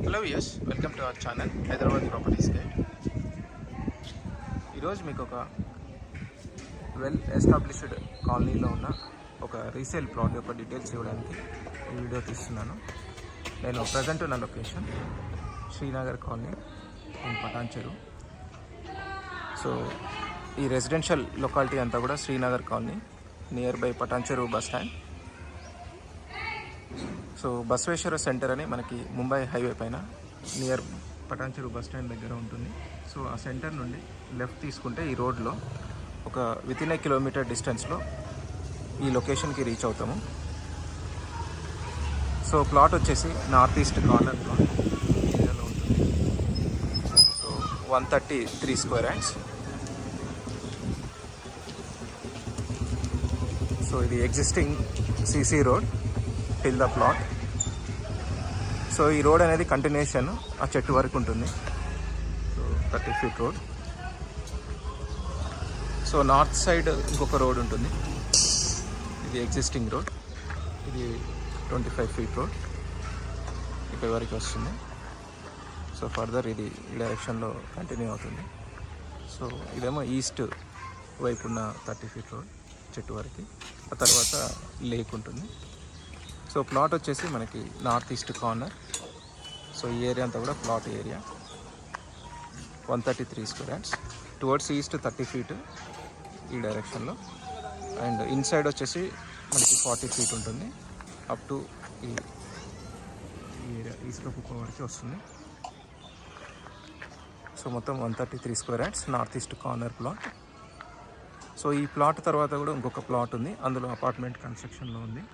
Hello yes, welcome to our channel Hyderabad properties guide. ఈరోజు మీకు ఒక వెల్ ఎస్టాబ్లిష్డ్ కాలనీలో ఉన్న ఒక రీసేల్ ప్లాట్ యొక్క డీటెయిల్స్ ఇవ్వడానికి ఈ వీడియో తీస్తున్నాను. నేను ప్రజెంట్ ఉన్న location Srinagar colony in Patancheru. So ఈ రెసిడెన్షియల్ లొకాలిటీ అంతా కూడా Srinagar colony, near by Patancheru bus stand. So Basaveshwara centre అని మనకి ముంబై హైవే పైన నియర్ పటాన్చెరు బస్ స్టాండ్ దగ్గర ఉంటుంది. సో ఆ సెంటర్ నుండి లెఫ్ట్ తీసుకుంటే ఈ రోడ్లో ఒక వితిన్ ఏ కిలోమీటర్ డిస్టెన్స్లో ఈ లొకేషన్కి రీచ్ అవుతాము. సో ప్లాట్ వచ్చేసి నార్త్ ఈస్ట్ కార్నర్ ప్లాట్ ఏరియాలో ఉంటుంది. So 133 square yards. సో ఇది existing CC road till the plot. So ఈ రోడ్ అనేది కంటిన్యూషన్ ఆ చెట్టు వరకు ఉంటుంది. So 30 feet road. So north side ఇంకొక రోడ్ ఉంటుంది, ఇది ఎగ్జిస్టింగ్ రోడ్. ఇది 25 ఫీట్ రోడ్ ఇక్కడి వరకు వస్తుంది. సో ఫర్దర్ ఇది ఈ డైరెక్షన్లో కంటిన్యూ అవుతుంది. సో ఇదేమో ఈస్ట్ వైపు ఉన్న 30 ఫీట్ రోడ్ చెట్టు వరకు. ఆ తర్వాత లేక్ ఉంటుంది. సో ప్లాట్ వచ్చేసి మనకి నార్త్ ఈస్ట్ కార్నర్. సో ఈ ఏరియా అంతా కూడా plot area. 133 square yards. Towards east 30 feet ఈ డైరెక్షన్లో. అండ్ ఇన్సైడ్ వచ్చేసి మనకి 40 ఫీట్ ఉంటుంది. అప్ టు ఈ ఏరియా ఈస్ట్ కుక్క వరకు వస్తుంది. సో మొత్తం 133 square yards north east corner plot. So ఈ ప్లాట్ తర్వాత కూడా ఇంకొక ప్లాట్ ఉంది, అందులో అపార్ట్మెంట్ కన్స్ట్రక్షన్లో ఉంది.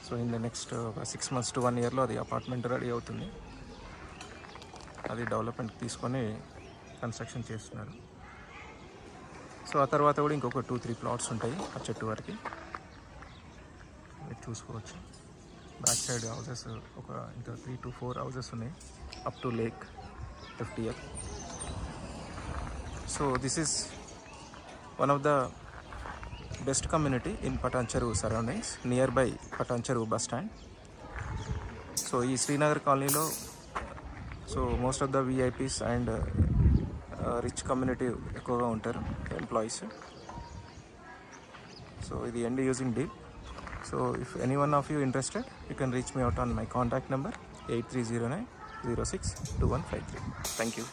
So in the next 6 months to 1 yearలో అది అపార్ట్మెంట్ రెడీ అవుతుంది. అది డెవలప్మెంట్ తీసుకొని కన్స్ట్రక్షన్ చేస్తున్నారు. సో ఆ తర్వాత కూడా ఇంకొక 2-3 ప్లాట్స్ ఉంటాయి ఆ చెట్టు వరకు, మీరు చూసుకోవచ్చు. బ్యాక్ సైడ్ హౌసెస్ ఒక ఇంకా 3 to 4 హౌసెస్ ఉన్నాయి up to lake 50 acres. So this is one of the best community in Patancheru surroundings, nearby Patancheru bus stand. So ఈ శ్రీనగర్ కాలనీలో so most of the VIPs and rich community ఎక్కువగా ఉంటారు, employees. So ఇది end using deal. So if any one of you interested, you can reach me out on my contact number 8309062153. Thank you.